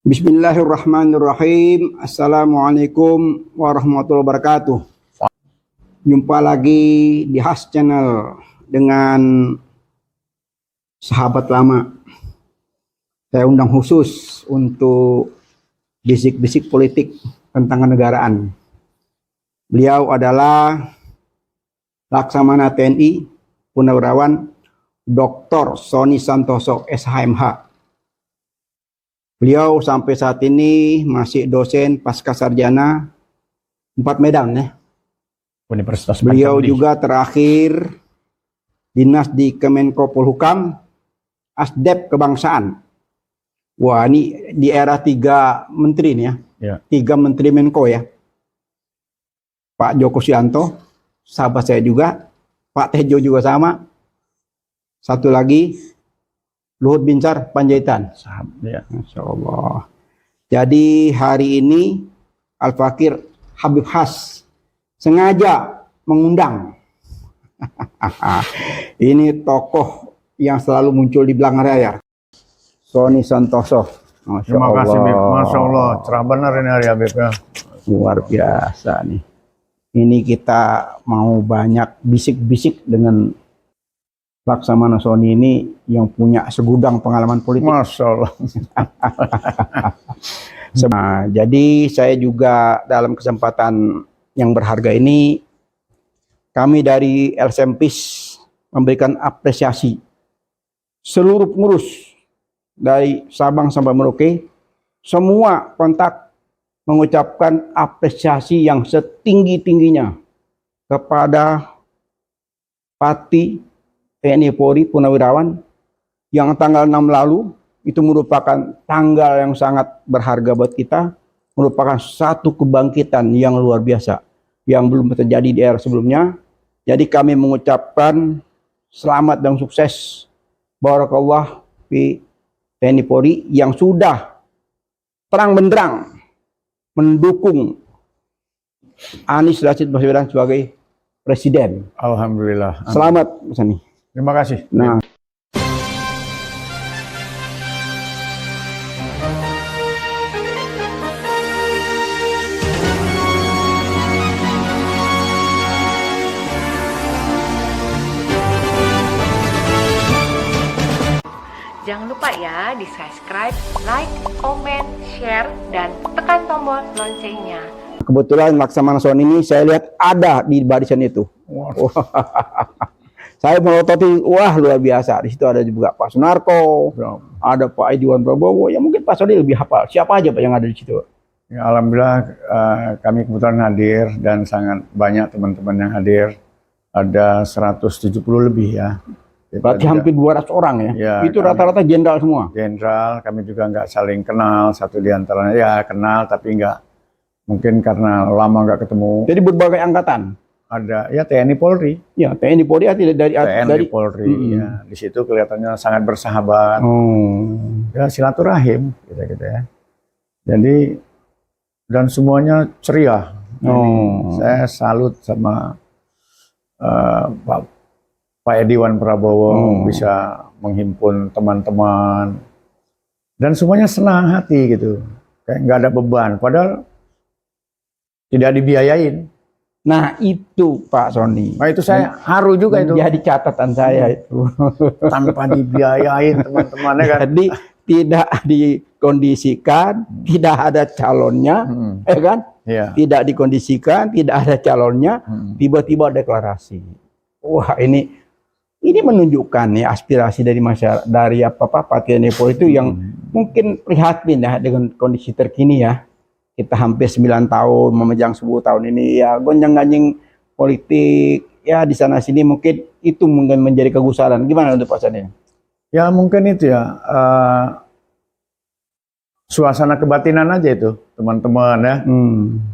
Bismillahirrahmanirrahim. Assalamualaikum warahmatullahi wabarakatuh. Jumpa lagi di Has Channel dengan sahabat lama. Saya undang khusus untuk bisik-bisik politik tentang kenegaraan. Beliau adalah Laksamana TNI Purnawirawan Dr. Sony Santoso SHMH. Beliau sampai saat ini masih dosen pasca sarjana 4 Medan ya. Universitas Beliau Pancasila. juga terakhir dinas di Kemenko Polhukam, Asdep Kebangsaan. Wah, ini di era 3 menteri nih ya. Ya. 3 menteri Menko ya. Pak Joko Suyanto, sahabat saya juga. Pak Tejo juga sama. Satu lagi Luhut Binsar Panjaitan. Ya. Masya Allah. Jadi hari ini Al-Fakir Habib Has sengaja mengundang. Ini tokoh yang selalu muncul di belakang layar. Sony Santoso. Masya Terima Allah. kasih, Bib. Masya Allah. Cerah benar ini hari Habib ya. Luar biasa nih. Ini kita mau banyak bisik-bisik dengan Laksamana Sony ini yang punya segudang pengalaman politik. Masya Allah. Nah, jadi saya juga dalam kesempatan yang berharga ini, kami dari LSMPIS memberikan apresiasi seluruh pengurus dari Sabang sampai Merauke, semua kontak mengucapkan apresiasi yang setinggi-tingginya kepada Pati TNI Polri Purnawirawan yang tanggal 6 lalu itu merupakan tanggal yang sangat berharga buat kita, merupakan satu kebangkitan yang luar biasa yang belum terjadi di era sebelumnya. Jadi kami mengucapkan selamat dan sukses barakallah fi TNI Polri yang sudah terang benderang mendukung Anies Rashid Baswedan sebagai presiden. Alhamdulillah. Selamat Mas Ani. Terima kasih. Nah, jangan lupa ya di subscribe, like, comment, share, dan tekan tombol loncengnya. kebetulan Laksamana Sony ini saya lihat ada di barisan itu. Waduh. Saya melototi, wah luar biasa. Di situ ada juga Pak Sunarko, ada Pak Idiwan Prabowo. Ya mungkin Pak Sony lebih hafal. Siapa aja Pak yang ada di situ? Ya, Alhamdulillah kami kebetulan hadir dan sangat banyak teman-teman yang hadir. Ada 170 lebih ya. Berarti hampir 200 orang ya. Ya, Itu rata-rata jenderal semua. Jenderal, kami juga nggak saling kenal. Satu di antaranya ya kenal tapi nggak, mungkin karena lama nggak ketemu. Jadi berbagai angkatan. Ada ya TNI Polri. Ya, TNI Polri TNI Polri ya. Di situ kelihatannya sangat bersahabat. Oh. Ya silaturahim gitu ya. Jadi dan semuanya ceria. Oh. Saya salut sama Pak Idiwan Prabowo bisa menghimpun teman-teman dan semuanya senang hati gitu, kayak nggak ada beban, padahal tidak dibiayain. Nah itu Pak Sony. Nah itu saya haru juga itu. Jadi catatan saya itu. Tanpa dibiayain teman-temannya kan. Jadi tidak dikondisikan, tidak ada calonnya, kan? Ya. Tidak dikondisikan, tidak ada calonnya, tiba-tiba deklarasi. Wah ini menunjukkan ya aspirasi dari masyarakat, dari Partai TNI Polri itu yang mungkin prihatin ya dengan kondisi terkini ya. Kita hampir 9 tahun memegang 10 tahun ini ya gonjang-ganjing politik ya di sana sini, mungkin itu mungkin menjadi kegusaran. Gimana untuk Pak Sony? Ya mungkin itu ya suasana kebatinan aja itu teman-teman ya.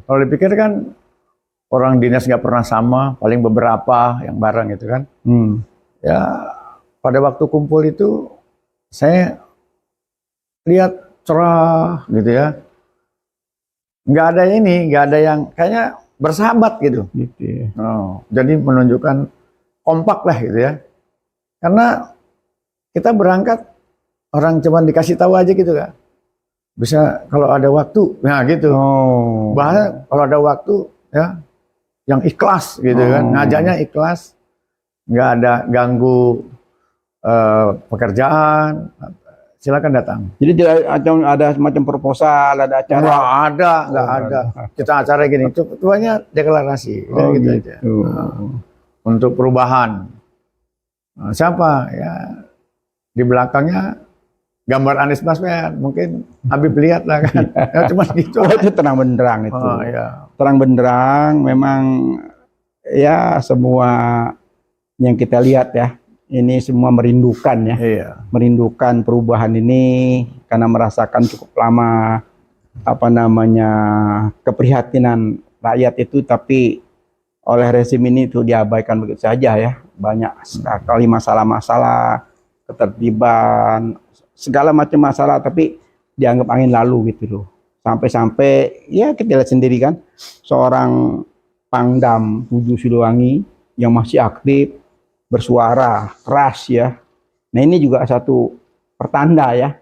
Kalau dipikir kan orang dinas nggak pernah sama, paling beberapa yang bareng gitu kan. Ya pada waktu kumpul itu saya lihat cerah gitu ya. Nggak ada yang kayaknya bersahabat gitu. Jadi menunjukkan kompak lah gitu ya. Karena kita berangkat orang cuma dikasih tahu aja gitu kan. bisa kalau ada waktu, nah gitu. Oh. Bahkan kalau ada waktu ya yang ikhlas gitu kan, ngajaknya ikhlas, nggak ada ganggu pekerjaan, silakan datang. Jadi tidak ada semacam proposal, ada acara. Nggak ada. Kita acara gini, tuanya deklarasi, gitu aja. Untuk perubahan. Nah, siapa ya di belakangnya gambar Anies Baswedan, mungkin Habib lihat lah kan. Ya, cuma gitu. Itu terang benderang itu. Ya. Terang benderang, memang ya semua yang kita lihat ya, ini semua merindukan ya. Iya. Merindukan perubahan ini karena merasakan cukup lama keprihatinan rakyat itu, tapi oleh rezim ini itu diabaikan begitu saja ya. Banyak sekali masalah-masalah, ketertiban, segala macam masalah, tapi dianggap angin lalu gitu loh. Sampai-sampai ya kita lihat sendiri kan, seorang Pangdam 7 Siliwangi yang masih aktif bersuara keras ya. Nah ini juga satu pertanda ya,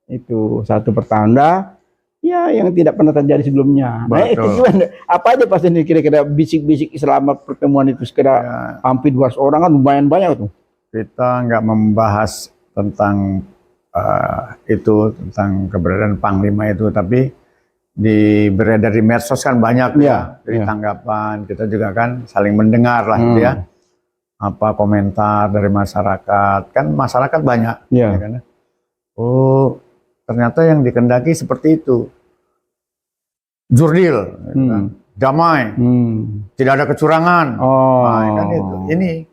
itu satu pertanda ya yang tidak pernah terjadi sebelumnya. Nah itu gimana? Apa aja pas ini kira-kira bisik-bisik selama pertemuan itu sekitar hampir 200 orang kan lumayan banyak tuh. Kita nggak membahas tentang itu, tentang keberadaan Panglima itu, tapi beredar di medsos kan banyak ya, dari tanggapan kita juga kan saling mendengar lah gitu ya, apa komentar dari masyarakat, kan masyarakat banyak ya kan? Oh ternyata yang dikendaki seperti itu, jurdil, kan? Damai, tidak ada kecurangan, nah, kan itu, ini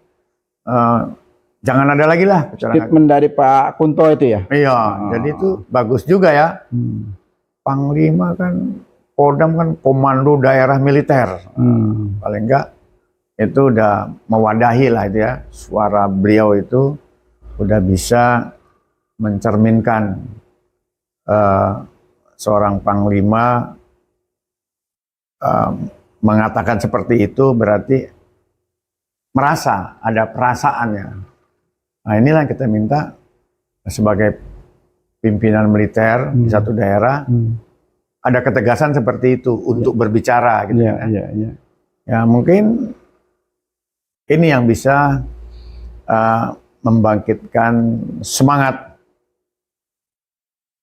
jangan ada lagi lah kecurangan. Statement dari Pak Kunto itu ya? Iya, jadi itu bagus juga ya. Panglima kan, Kodam kan komando daerah militer. Paling enggak itu udah mewadahi lah itu ya. Suara beliau itu udah bisa mencerminkan seorang Panglima mengatakan seperti itu, berarti merasa, ada perasaannya. Nah inilah kita minta sebagai pimpinan militer di satu daerah, ada ketegasan seperti itu untuk berbicara gitu kan. Ya mungkin ini yang bisa membangkitkan semangat,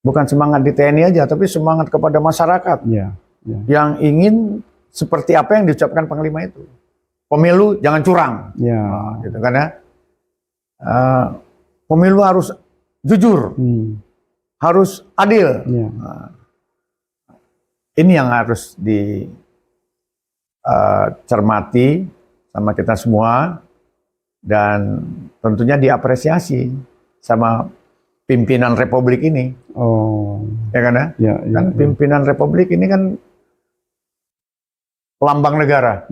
bukan semangat di TNI aja, tapi semangat kepada masyarakat yang ingin seperti apa yang diucapkan Panglima itu. Pemilu jangan curang, gitu kan ya. Pemilu harus jujur, harus adil. Ini yang harus dicermati sama kita semua, dan tentunya diapresiasi sama pimpinan Republik ini. Ya kan ya? Kan pimpinan Republik ini kan lambang negara.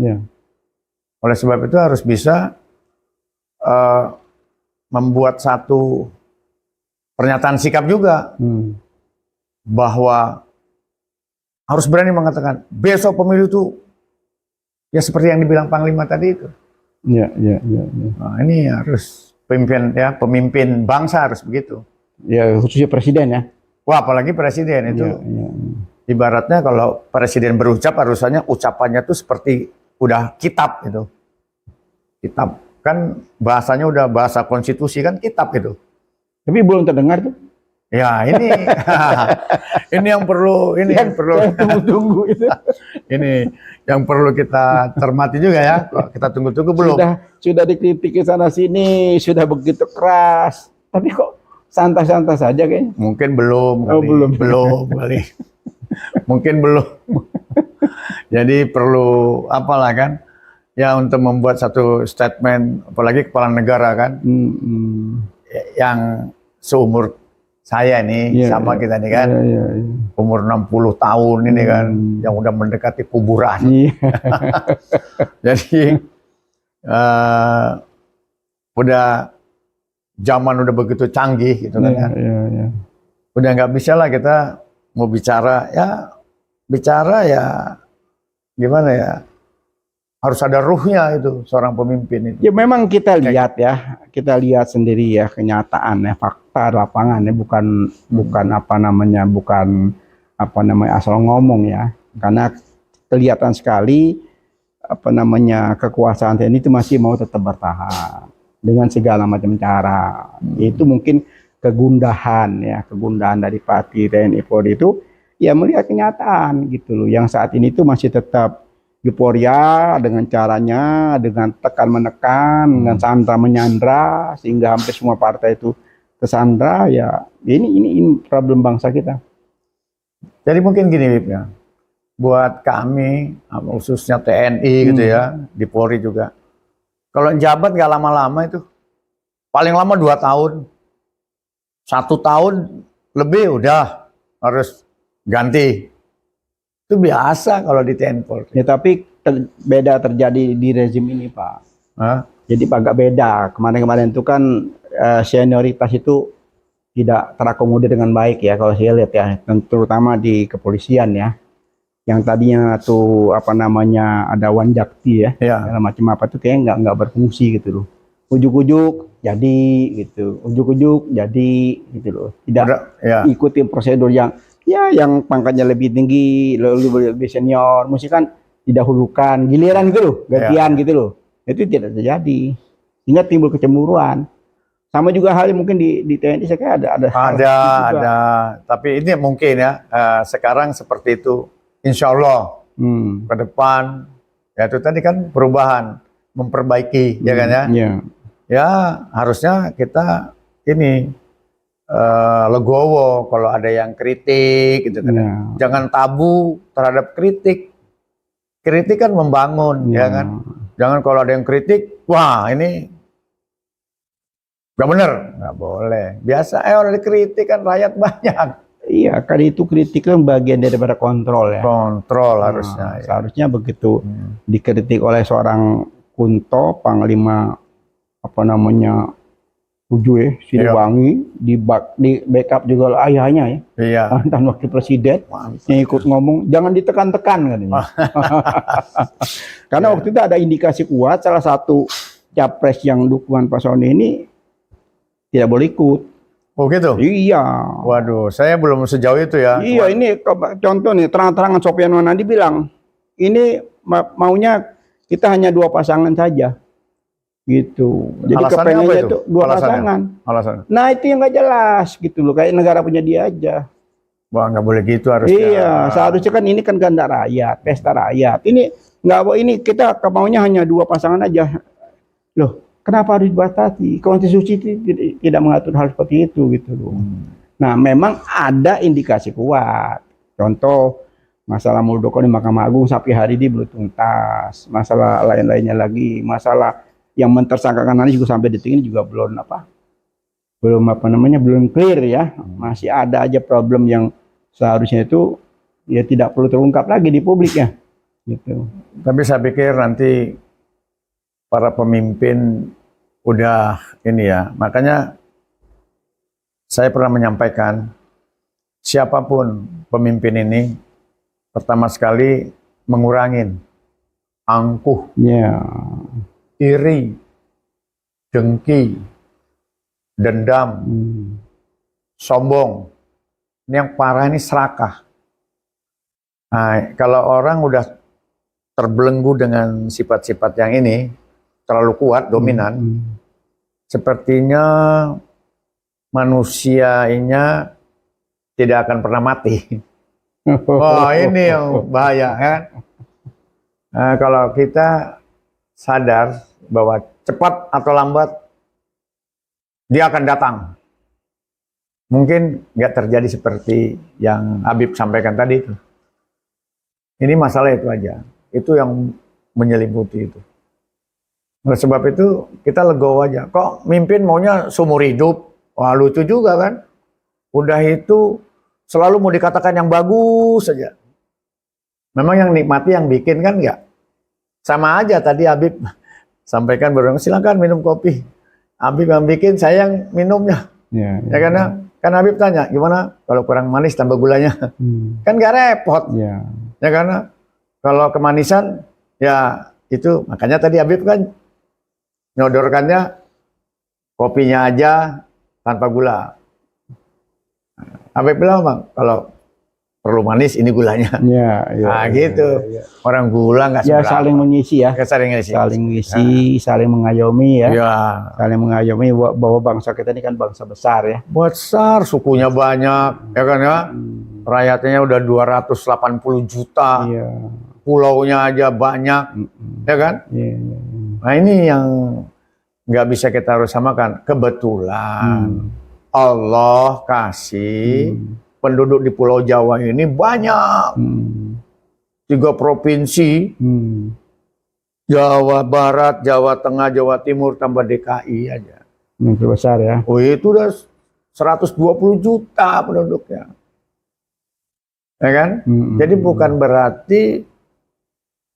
Oleh sebab itu harus bisa membuat satu pernyataan sikap juga, bahwa harus berani mengatakan besok pemilu itu ya seperti yang dibilang Panglima tadi itu. Nah, ini harus pemimpin bangsa harus begitu. Ya khususnya presiden ya. Wah apalagi presiden itu. Ibaratnya kalau presiden berucap harusnya ucapannya tuh seperti udah kitab itu. Kitab kan bahasanya udah bahasa konstitusi kan, kitab itu. Tapi belum terdengar tuh. Ya ini ini yang perlu tunggu itu. Ini yang perlu kita cermati juga ya. Kita tunggu-tunggu belum. Sudah dikritik ke sana sini, sudah begitu keras. Tapi kok santai-santai saja kayaknya. Mungkin belum kali. Mungkin belum. Jadi perlu apalah kan? Ya untuk membuat satu statement, apalagi kepala negara kan, yang seumur saya nih, sama kita nih kan, umur 60 tahun ini kan, yang udah mendekati kuburan. Jadi udah zaman udah begitu canggih gitu kan, udah nggak bisa lah kita mau bicara ya gimana ya. Harus ada ruhnya itu seorang pemimpin itu. Ya memang kita lihat ya, kita lihat sendiri ya kenyataan ya, fakta lapangan ya, bukan apa namanya, bukan apa namanya asal ngomong ya, karena kelihatan sekali apa namanya kekuasaan TNI itu masih mau tetap bertahan dengan segala macam cara. Itu mungkin kegundahan ya, kegundahan dari Patih TNI Polri itu ya melihat kenyataan gitu loh, yang saat ini itu masih tetap euforia dengan caranya, dengan tekan menekan, dengan sandra menyandra, sehingga hampir semua partai itu tersandra. Ya ini problem bangsa kita. Jadi mungkin gini Bib ya, buat kami khususnya TNI gitu ya, di Polri juga, kalau jabat nggak lama-lama itu, paling lama 2 tahun, 1 tahun lebih udah harus ganti. Itu biasa kalau di TNI Polri. Ya tapi beda terjadi di rezim ini Pak. Hah? Jadi agak beda. Kemarin-kemarin itu kan senioritas itu tidak terakomodir dengan baik ya kalau saya lihat ya, terutama di kepolisian ya. Yang tadinya tuh apa namanya ada Wanjakti ya, macam apa tuh kayaknya nggak berfungsi gitu loh. Ujuk-ujuk jadi gitu, ujuk-ujuk jadi gitu loh. Tidak ikuti prosedur yang yang pangkatnya lebih tinggi, lebih senior, mesti kan didahulukan, giliran gitu loh, gantian gitu loh. Itu tidak terjadi, sehingga timbul kecemburuan. Sama juga halnya mungkin di TNI saya kira ada. Tapi ini mungkin ya sekarang seperti itu, insya Allah ke depan ya itu tadi kan perubahan, memperbaiki ya kan ya. Ya harusnya kita ini legowo kalau ada yang kritik gitu kan. Jangan tabu terhadap kritik. Kritik kan membangun ya kan. Jangan kalau ada yang kritik, wah ini nggak bener, nggak boleh. Biasa orang dikritik kan rakyat banyak. Iya, kan itu kritik kan bagian daripada kontrol ya. Kontrol harusnya. Seharusnya begitu dikritik oleh seorang Kunto, Panglima apa namanya Siliwangi, di backup juga oleh ayahnya ya, mantan wakil presiden yang ikut ngomong, jangan ditekan-tekan katanya. Karena waktu itu ada indikasi kuat salah satu capres yang dukungan Pak Soni ini tidak boleh ikut. Oh gitu? Iya. Waduh, saya belum sejauh itu ya. Iya, ini contoh nih, terang-terangan Sofyan Wanandi bilang, ini maunya kita hanya 2 pasangan saja. Gitu. Jadi kepengennya itu 2 pasangan. Alasannya? Nah itu yang nggak jelas gitu loh, kayak negara punya dia aja. Wah nggak boleh gitu harusnya. Iya, seharusnya kan ini kan kehendak rakyat, pesta rakyat. Ini nggak, ini kita maunya hanya 2 pasangan aja. Loh, kenapa harus dibatasi? Konstitusi tidak mengatur hal seperti itu gitu loh. Nah memang ada indikasi kuat. Contoh masalah Muldoko di Mahkamah Agung sampai hari ini belum tuntas. Masalah lain-lainnya lagi, masalah yang mentersangkakan Anies juga sampai detik ini juga belum clear ya. Masih ada aja problem yang seharusnya itu ya tidak perlu terungkap lagi di publik ya. Gitu. Tapi saya pikir nanti para pemimpin udah ini ya. Makanya saya pernah menyampaikan siapapun pemimpin ini pertama sekali mengurangin angkuh. Iri, dengki, dendam, sombong. Ini yang parah ini serakah. Nah, kalau orang udah terbelenggu dengan sifat-sifat yang ini, terlalu kuat, dominan, sepertinya manusianya tidak akan pernah mati. Wah, ini yang bahaya kan. Nah, kalau kita sadar bahwa cepat atau lambat dia akan datang. Mungkin nggak terjadi seperti yang Habib sampaikan tadi itu. Ini masalah itu aja. Itu yang menyelimuti itu. Oleh sebab itu kita legowo aja. Kok mimpin maunya seumur hidup? Wah lucu juga kan. Udah itu selalu mau dikatakan yang bagus saja. Memang yang nikmati yang bikin kan nggak? Sama aja tadi Habib sampaikan silakan minum kopi. Habib yang bikin, saya yang minumnya. Ya karena kan Habib tanya gimana kalau kurang manis tambah gulanya. Kan nggak repot. Ya karena kalau kemanisan ya itu makanya tadi Habib kan nyodorkannya kopinya aja tanpa gula. Habib bilang bang kalau perlu manis, ini gulanya. Ya, ya, Nah gitu. ya. Orang gula nggak Ya, seberapa. saling mengisi ya. Saling ngisi. Saling mengisi, saling mengayomi ya. Ya. Saling mengayomi bahwa bangsa kita ini kan bangsa besar ya. Besar, sukunya banyak, ya kan ya. Rakyatnya udah 280 juta. Iya. Pulaunya aja banyak, ya kan? Iya, iya. Nah ini yang nggak bisa kita harus samakan. Kebetulan Allah kasih penduduk di Pulau Jawa ini banyak. 3 provinsi, Jawa Barat, Jawa Tengah, Jawa Timur, tambah DKI aja. Yang terbesar ya. Oh itu udah 120 juta penduduknya. Ya kan? Jadi bukan berarti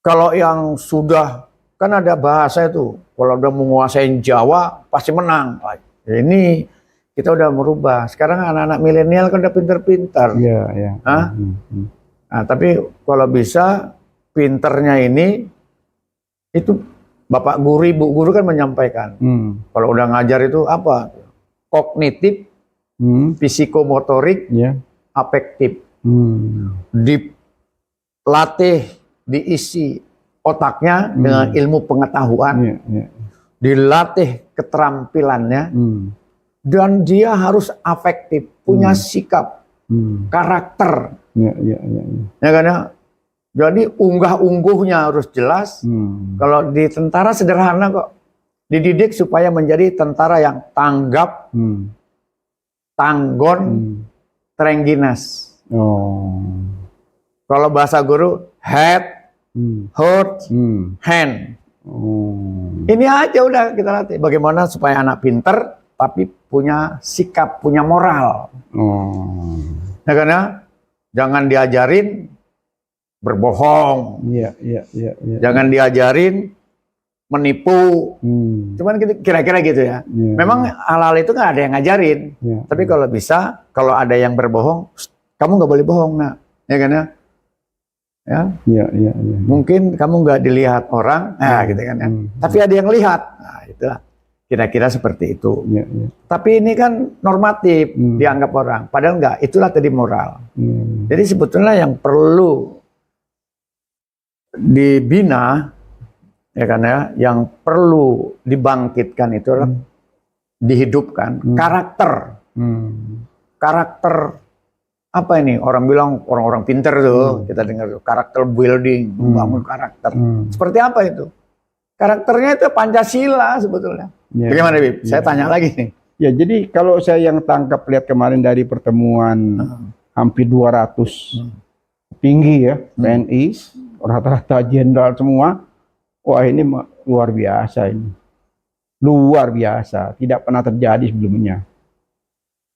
kalau yang sudah, kan ada bahasa itu, kalau udah menguasai Jawa pasti menang. Ini kita udah merubah. Sekarang anak-anak milenial kan udah pinter-pinter. Iya, iya. Nah, tapi kalau bisa pinternya ini, itu Bapak Guru, Ibu Guru kan menyampaikan. Kalau udah ngajar itu apa? Kognitif, psikomotorik, afektif. Dilatih, diisi otaknya dengan ilmu pengetahuan, dilatih keterampilannya, dan dia harus afektif, punya sikap, karakter, ya kan ya. Jadi unggah-ungguhnya harus jelas. Kalau di tentara sederhana kok, dididik supaya menjadi tentara yang tanggap, tanggon, terengginas. Kalau bahasa guru, head, heart, hand. Ini aja udah kita latih. Bagaimana supaya anak pinter tapi punya sikap, punya moral. Ya karena jangan diajarin berbohong. Jangan diajarin menipu. Cuman kira-kira gitu ya. Memang hal-hal itu nggak ada yang ngajarin. Tapi kalau bisa, kalau ada yang berbohong, kamu nggak boleh bohong, nak. Ya kan ya? Mungkin kamu nggak dilihat orang, gitu kan ya. Tapi ada yang lihat. Nah, itulah. Kira-kira seperti itu. Tapi ini kan normatif dianggap orang. Padahal enggak, itulah tadi moral. Jadi sebetulnya yang perlu dibina, ya kan ya, yang perlu dibangkitkan itu adalah dihidupkan karakter. Karakter apa ini? Orang bilang orang-orang pinter tuh, kita dengar tuh, karakter building, membangun karakter. Seperti apa itu? Karakternya itu Pancasila sebetulnya. Bagaimana, Bib? Saya tanya lagi nih. Ya, jadi kalau saya yang tangkap lihat kemarin dari pertemuan hampir 200 tinggi ya, TNI, rata-rata jenderal semua. Wah, ini luar biasa ini. Luar biasa, tidak pernah terjadi sebelumnya.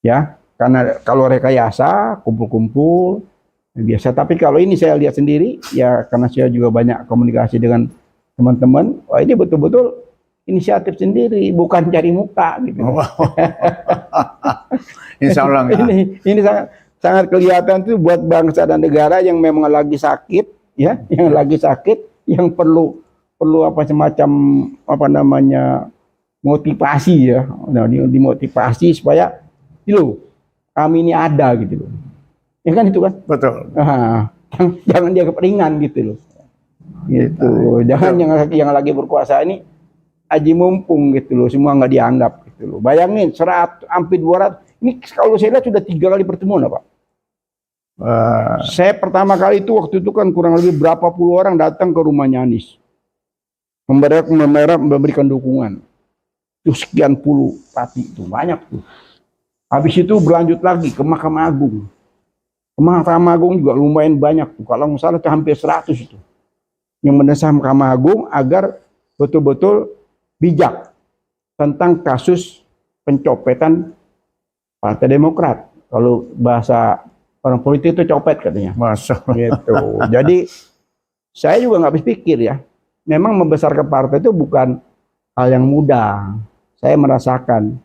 Ya, karena kalau rekayasa, kumpul-kumpul biasa, tapi kalau ini saya lihat sendiri ya, karena saya juga banyak komunikasi dengan teman-teman, wah ini betul-betul inisiatif sendiri, bukan cari muka gitu. Insya Allah enggak. Ini sangat kelihatan tuh buat bangsa dan negara yang memang lagi sakit, ya, yang lagi sakit, yang perlu apa semacam apa namanya motivasi ya, nah, dimotivasi supaya loh kami ini ada gitu loh, ya kan itu kan. Betul. Nah, jangan dia keperingan gitu loh. Gitu. Jangan yang lagi berkuasa ini aji mumpung gitu loh, semua nggak dianggap gitu loh. Bayangin 100 hampir 200. Ini kalau saya lihat sudah 3 kali pertemuan, Pak. Saya pertama kali itu waktu itu kan kurang lebih berapa puluh orang datang ke rumahnya Anies. Memberikan dukungan. Itu sekian puluh pati itu banyak tuh. Habis itu berlanjut lagi ke Mahkamah Agung. Ke Mahkamah Agung juga lumayan banyak tuh. Kalau nggak salah itu hampir 100 itu. Yang mendesak Mahkamah Agung agar betul-betul bijak tentang kasus pencopetan Partai Demokrat. Kalau bahasa orang politik itu copet katanya. Masuk. Gitu. Jadi saya juga nggak habis pikir ya. Memang membesarkan partai itu bukan hal yang mudah. Saya merasakan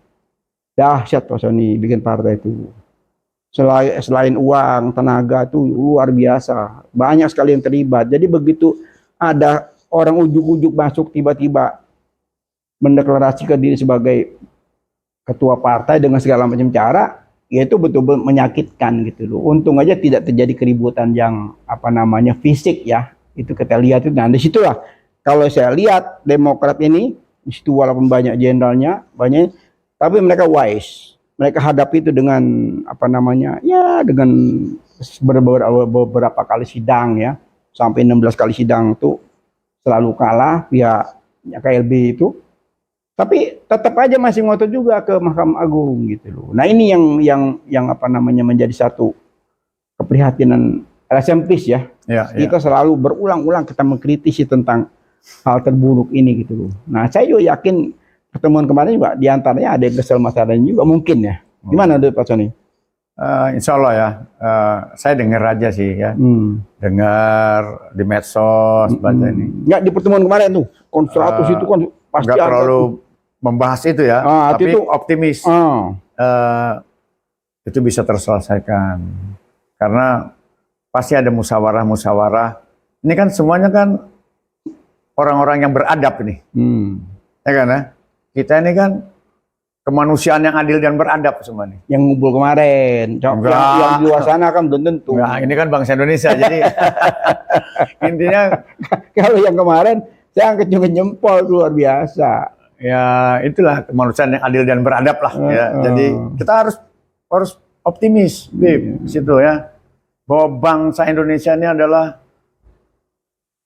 dahsyat Pak Sony bikin partai itu. Selain uang, tenaga itu luar biasa. Banyak sekali yang terlibat. Jadi begitu ada orang ujuk-ujuk masuk tiba-tiba mendeklarasikan diri sebagai ketua partai dengan segala macam cara, ya itu betul-betul menyakitkan gitu loh. Untung aja tidak terjadi keributan yang fisik ya. Itu kita lihat itu. Nah, di situlah kalau saya lihat Demokrat ini di situ walaupun banyak jenderalnya, banyak, tapi mereka wise. Mereka hadapi itu dengan ya dengan beberapa kali sidang ya. Sampai 16 kali sidang itu selalu kalah pihak KLB itu. Tapi tetap aja masih ngotot juga ke Mahkamah Agung gitu loh. Nah, ini yang menjadi satu keprihatinan LSM Peace ya. Kita selalu berulang-ulang kita mengkritisi tentang hal terburuk ini gitu loh. Nah, saya juga yakin pertemuan kemarin juga diantaranya ada yang kesel masalahnya juga mungkin ya. Gimana menurut Pak Sony? Insya Allah ya, saya dengar aja sih ya, dengar di medsos baca ini. Nggak di pertemuan kemarin tuh, konsensus itu kan pasti nggak terlalu membahas itu ya, tapi itu optimis itu bisa terselesaikan karena pasti ada musyawarah. Ini kan semuanya kan orang-orang yang beradab ini, ya kan ya. Kita ini kan kemanusiaan yang adil dan beradab semua nih. Yang ngumpul kemarin, yang di luar sana kan belum tentu. Enggak, ini kan bangsa Indonesia, jadi intinya kalau yang kemarin saya angkat jempol luar biasa. Ya itulah kemanusiaan yang adil dan beradab lah. Ya. Jadi kita harus optimis, di situ ya, bahwa bangsa Indonesia ini adalah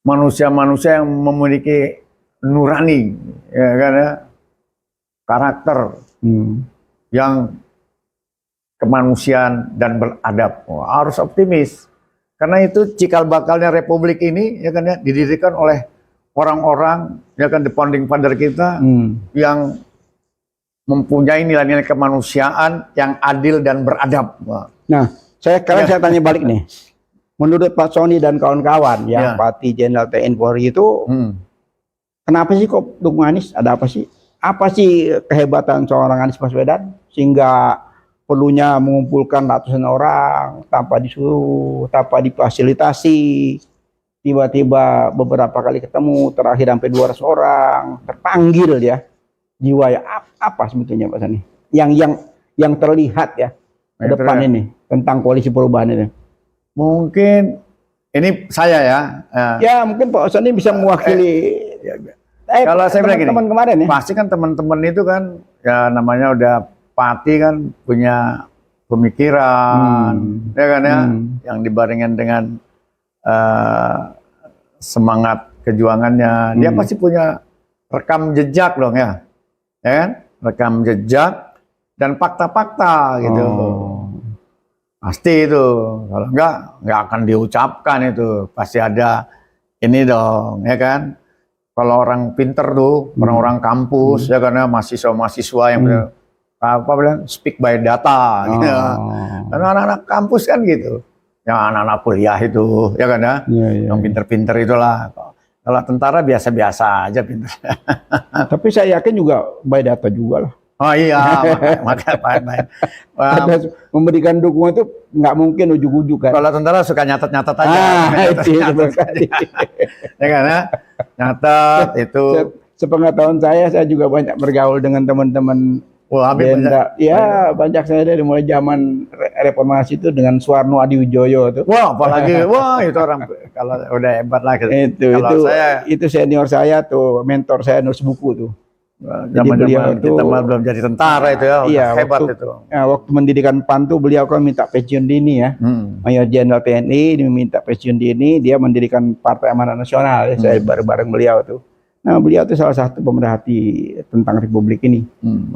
manusia-manusia yang memiliki nurani, ya kan ya, karakter yang kemanusiaan dan beradab. Harus optimis karena itu cikal bakalnya republik ini ya kan ya didirikan oleh orang-orang ya kan the founding father kita yang mempunyai nilai-nilai kemanusiaan yang adil dan beradab. Nah, saya tanya balik nih. Menurut Pak Sony dan kawan-kawan ya, Pati Jenderal TNI Polri itu kenapa sih kok dukung Anies? Ada apa sih? Apa sih kehebatan seorang Anies Baswedan sehingga perlunya mengumpulkan ratusan orang tanpa disuruh, tanpa difasilitasi, tiba-tiba beberapa kali ketemu, terakhir sampai 200 orang terpanggil ya, jiwa ya apa sebetulnya Pak Sani? Yang terlihat ya ke depan ini tentang koalisi perubahan ini. Mungkin ini saya ya. Ya mungkin Pak Sani bisa mewakili. Kalau saya bilang gini, teman kemarin ya. Pasti kan teman-teman itu kan ya namanya udah Pati kan punya pemikiran, ya kan ya, yang dibarengan dengan semangat kejuangannya. Dia pasti punya rekam jejak dong ya, ya kan? Rekam jejak dan fakta-fakta gitu. Pasti itu, kalau nggak akan diucapkan itu, pasti ada ini dong, ya kan? Kalau orang pinter tuh, orang-orang kampus, ya karena mahasiswa-mahasiswa yang bilang speak by data, gitu. Karena anak-anak kampus kan gitu, yang anak-anak kuliah itu, ya kan ya, yang pinter-pinter itulah. Kalau tentara biasa-biasa aja pinter. Tapi saya yakin juga by data juga lah. Oh iya, makanya memberikan dukungan itu nggak mungkin ujuk-ujuk kan. Kalau tentara suka nyatet-nyatet aja. Ya kan ya, nyatet itu. Sepengetahuan saya juga banyak bergaul dengan teman-teman. Wah, banyak saya dari mulai zaman reformasi itu dengan Suwarno Adiwijoyo tuh. Wah, apalagi itu orang kalau udah hebat lah gitu. Itu senior saya tuh, mentor saya nulis buku tuh. Zaman beliau itu kita belum jadi tentara itu ya, iya, hebat itu. Waktu mendirikan PAN tuh beliau kan minta pensiun dini ya. Mayor Jenderal TNI minta pensiun dini, dia mendirikan Partai Amanat Nasional ya, saya bareng-bareng beliau tuh. Nah, beliau itu salah satu pemerhati tentang Republik ini.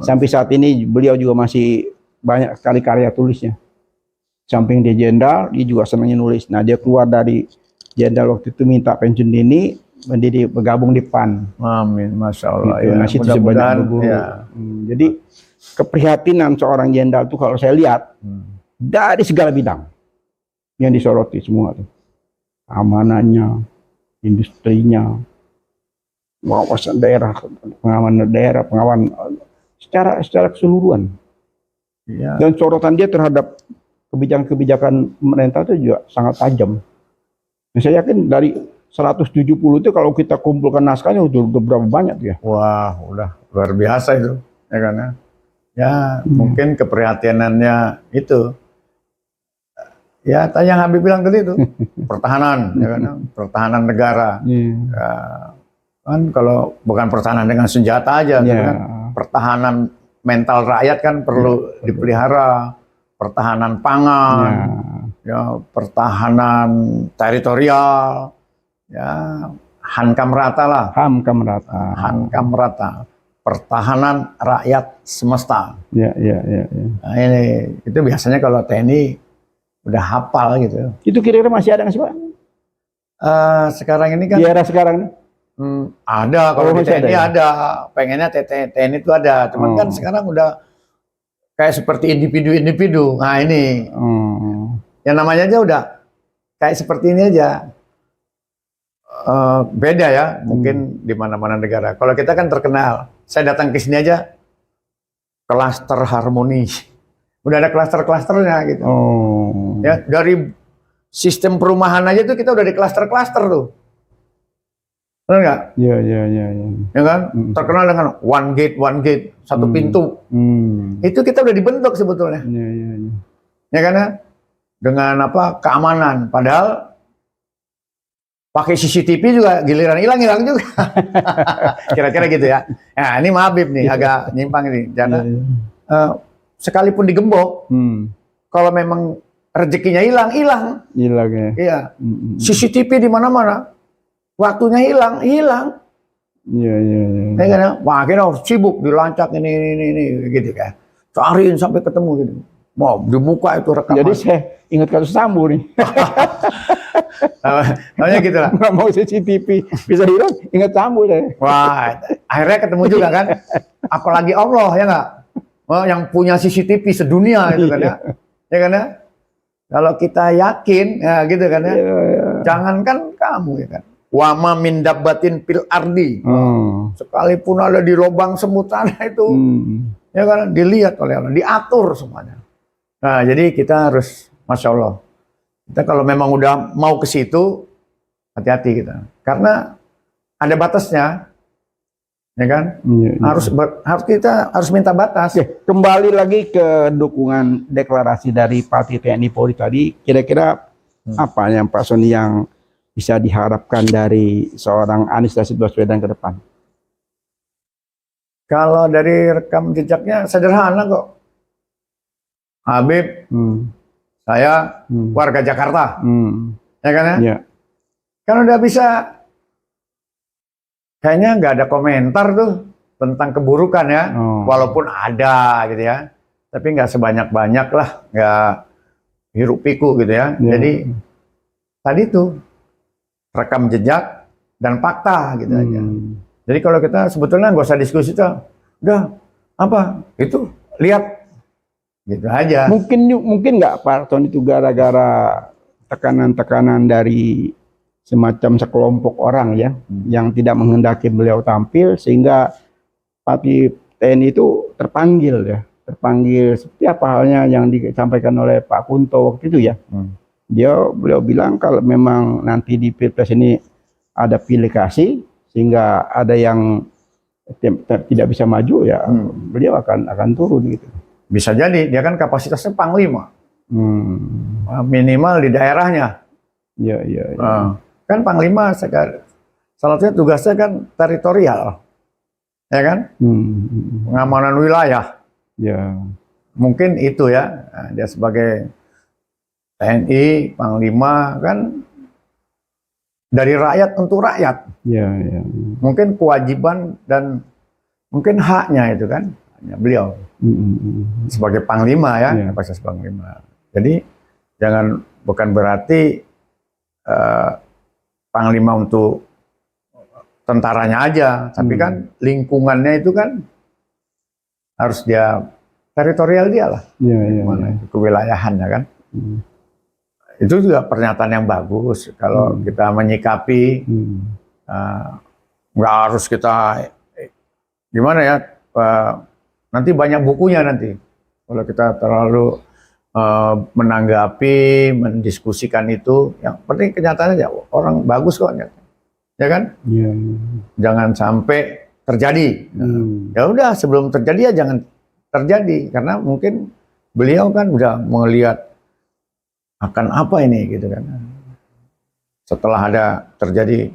Sampai saat ini beliau juga masih banyak sekali karya tulisnya. Samping dia jenderal, dia juga senangnya nulis. Nah, dia keluar dari jenderal waktu itu minta pensiun dini, bergabung di PAN. Amin, masya Allah. Gitu. Nah, situ sebanyak berguru. Jadi keprihatinan seorang jenderal itu kalau saya lihat dari segala bidang yang disoroti semua tuh, amanannya, industrinya, pengawasan daerah, pengawasan secara keseluruhan. Dan sorotan dia terhadap kebijakan pemerintah itu juga sangat tajam. Dan saya yakin dari 170 itu kalau kita kumpulkan naskahnya udah berapa banyak ya? Wah, udah luar biasa itu, ya kan ya. Ya, mungkin keprihatinannya itu. Ya, yang Habib bilang tadi itu, pertahanan, ya kan? Pertahanan negara. Ya, kan kalau bukan pertahanan dengan senjata aja, gitu kan? Pertahanan mental rakyat kan perlu dipelihara, pertahanan pangan, ya, pertahanan teritorial, ya, hankam rata lah. Hankam rata. Pertahanan rakyat semesta. Nah, ini itu biasanya kalau TNI udah hafal gitu. Itu kira-kira masih ada nggak sih Pak? Sekarang ini kan di era sekarang ada, kalau di TNI ada. Pengennya TNI itu ada, cuman kan sekarang udah kayak seperti individu-individu. Nah ini yang namanya aja udah kayak seperti ini aja. Beda ya, mungkin di mana-mana negara. Kalau kita kan terkenal, saya datang ke sini aja klaster harmoni. Udah ada klaster-klasternya gitu. Ya, dari sistem perumahan aja tuh kita udah di klaster-klaster tuh. Benar nggak? Iya. Ya kan? Terkenal dengan one gate, satu pintu. Itu kita udah dibentuk sebetulnya. Iya. Ya kan ya? Dengan apa? Keamanan. Padahal pakai CCTV juga giliran hilang juga. Kira-kira gitu ya. Nah, ini Habib nih agak nyimpang ini. Jangan sekalipun digembok, kalau memang rezekinya hilang ya. Iya. CCTV di mana-mana, waktunya hilang. Iya. Ya kan? Wah, akhirnya sibuk dilacak ini gitu kan. Cariin sampai ketemu gitu. Mau dibuka itu rekaman. Jadi saya ingat kasus Sambo nih. Namanya gitu lah. Nggak mau CCTV bisa hilang, ingat Sambo saya. Wah, akhirnya ketemu juga kan. Apalagi Allah ya nggak. Yang punya CCTV sedunia gitu kan ya. Ya kan ya. Kalau kita yakin ya gitu kan ya. Jangankan kamu ya kan. Wa ma min dabbatin fil ardi. Sekalipun ada di lubang semut tanah itu. Ya kan dilihat oleh Allah, diatur semuanya. Nah, jadi kita harus Masya Allah. Kita kalau memang udah mau ke situ, hati-hati kita. Karena ada batasnya. Ya kan? Kita harus minta batas. Kembali lagi ke dukungan deklarasi dari Partai TNI Polri tadi, kira-kira apa yang Pak Sony yang bisa diharapkan dari seorang Anies Baswedan ke depan? Kalau dari rekam jejaknya sederhana kok. Habib, saya warga Jakarta, ya kan ya? Ya. Kan udah bisa. Kayaknya nggak ada komentar tuh tentang keburukan ya, walaupun ada gitu ya, tapi nggak sebanyak-banyak lah, nggak hiruk pikuk gitu ya. Jadi tadi tuh rekam jejak dan fakta gitu aja. Jadi kalau kita sebetulnya nggak usah diskusi tuh, udah apa itu lihat gitu aja. Mungkin nggak Pak Tony itu gara-gara tekanan-tekanan dari semacam sekelompok orang ya yang tidak menghendaki beliau tampil sehingga Partai TNI itu terpanggil seperti apa halnya yang disampaikan oleh Pak Kunto waktu itu ya. Beliau bilang kalau memang nanti di Pilpres ini ada pilih kasih sehingga ada yang tidak bisa maju ya beliau akan turun gitu. Bisa jadi dia kan kapasitasnya panglima. Minimal di daerahnya. Iya. Kan panglima salah satunya tugasnya kan teritorial, ya kan, pengamanan wilayah. Ya. Mungkin itu ya, nah, dia sebagai TNI panglima kan dari rakyat untuk rakyat. Ya. Mungkin kewajiban dan mungkin haknya itu kan hanya beliau sebagai panglima ya, kapasitas panglima. Jadi bukan berarti panglima untuk tentaranya aja, tapi kan lingkungannya itu kan harus dia teritorial dia lah, mana itu kewilayahannya kan. Itu juga pernyataan yang bagus kalau kita menyikapi, nggak harus kita gimana ya, nanti banyak bukunya nanti kalau kita terlalu menanggapi, mendiskusikan itu. Yang penting kenyataannya ya, orang bagus kok, ya kan? Jangan sampai terjadi. Ya udah, sebelum terjadi ya jangan terjadi karena mungkin beliau kan udah melihat akan apa ini gitu kan. Setelah ada terjadi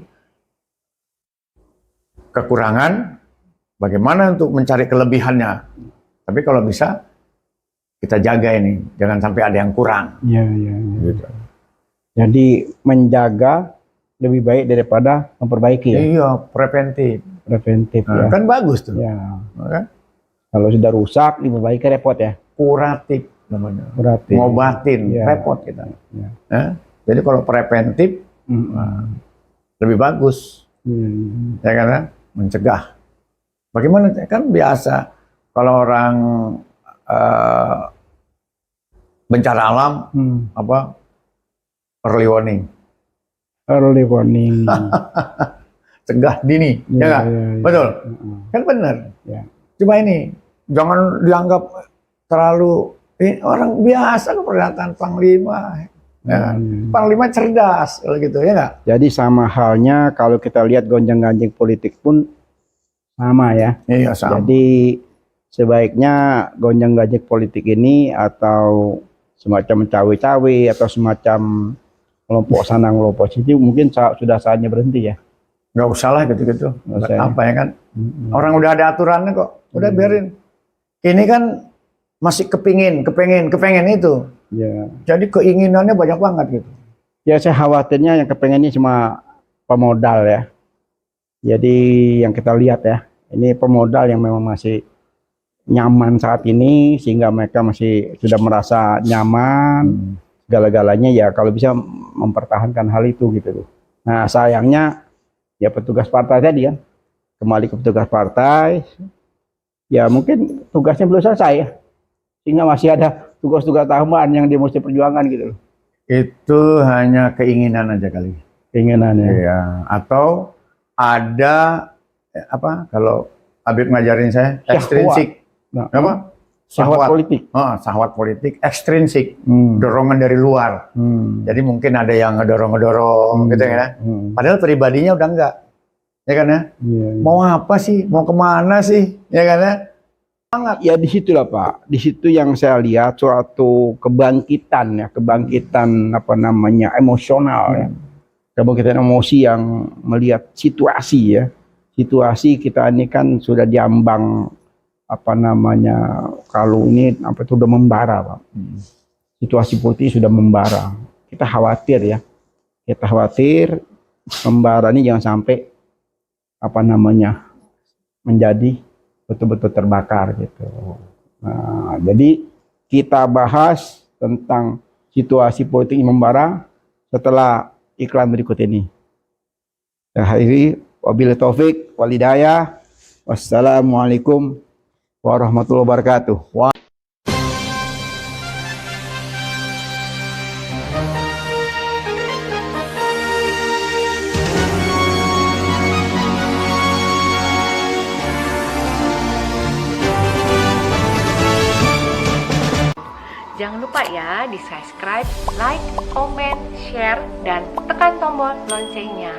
kekurangan, bagaimana untuk mencari kelebihannya. Tapi kalau bisa kita jaga ini, jangan sampai ada yang kurang. Iya. Gitu. Jadi menjaga lebih baik daripada memperbaiki ya. Iya, preventif. Preventif ya. Kan bagus tuh. Ya. Kan? Kalau sudah rusak diperbaiki repot ya. Kuratif namanya. Berarti Ngobatin, ya. repot kita. Ya. Jadi kalau preventif lebih bagus. Ya karena mencegah. Bagaimana kan biasa kalau orang bencana alam apa early warning, cegah dini, ya nggak? Betul, kan benar. Ya. Cuma ini jangan dianggap terlalu ini orang biasa keperdataan Panglima. Ya, Panglima cerdas kalau gitu ya nggak? Jadi sama halnya kalau kita lihat gonjang-ganjing politik pun sama ya. Iya sama. Jadi sebaiknya gonjang-ganjing politik ini atau semacam cawe-cawe atau semacam kelompok sana kelompok sini mungkin sudah saatnya berhenti ya. Nggak usah lah gitu-gitu. Apa ya kan? Orang udah ada aturannya kok. Udah biarin. Ini kan masih kepengen itu. Ya. Jadi keinginannya banyak banget gitu. Ya saya khawatirnya yang kepengennya cuma pemodal ya. Jadi yang kita lihat ya, ini pemodal yang memang masih nyaman saat ini sehingga mereka masih sudah merasa nyaman. Segala-galanya ya kalau bisa mempertahankan hal itu gitu. Nah sayangnya ya petugas partai tadi kan kembali ke petugas partai. Ya mungkin tugasnya belum selesai ya. Sehingga masih ada tugas-tugas tambahan yang dia mesti perjuangan gitu loh. Itu hanya keinginan aja kali. Keinginannya. Iya. Atau ada apa? Kalau Habib ngajarin saya ekstrinsik. Nah, apa? Syahwat politik. Syahwat politik ekstrinsik. Dorongan dari luar. Jadi mungkin ada yang ngedorong gitu ya. Padahal pribadinya udah enggak. Ya kan ya? Iya. Mau apa sih? Mau kemana sih? Ya kan ya? Ya di situlah Pak, di situ yang saya lihat suatu kebangkitan ya, kebangkitan apa namanya emosional ya, kebangkitan emosi yang melihat situasi ya, situasi kita ini kan sudah diambang apa namanya kalau ini apa itu udah membara Pak, situasi politik sudah membara, kita khawatir ya, kita khawatir membara ini jangan sampai apa namanya menjadi betul-betul terbakar gitu. Nah, jadi kita bahas tentang situasi politik yang membara setelah iklan berikut ini. Akhiri wabillahi taufik wal hidayah. Wassalamualaikum warahmatullahi wabarakatuh. Jangan lupa ya di subscribe, like, comment, share, dan tekan tombol loncengnya.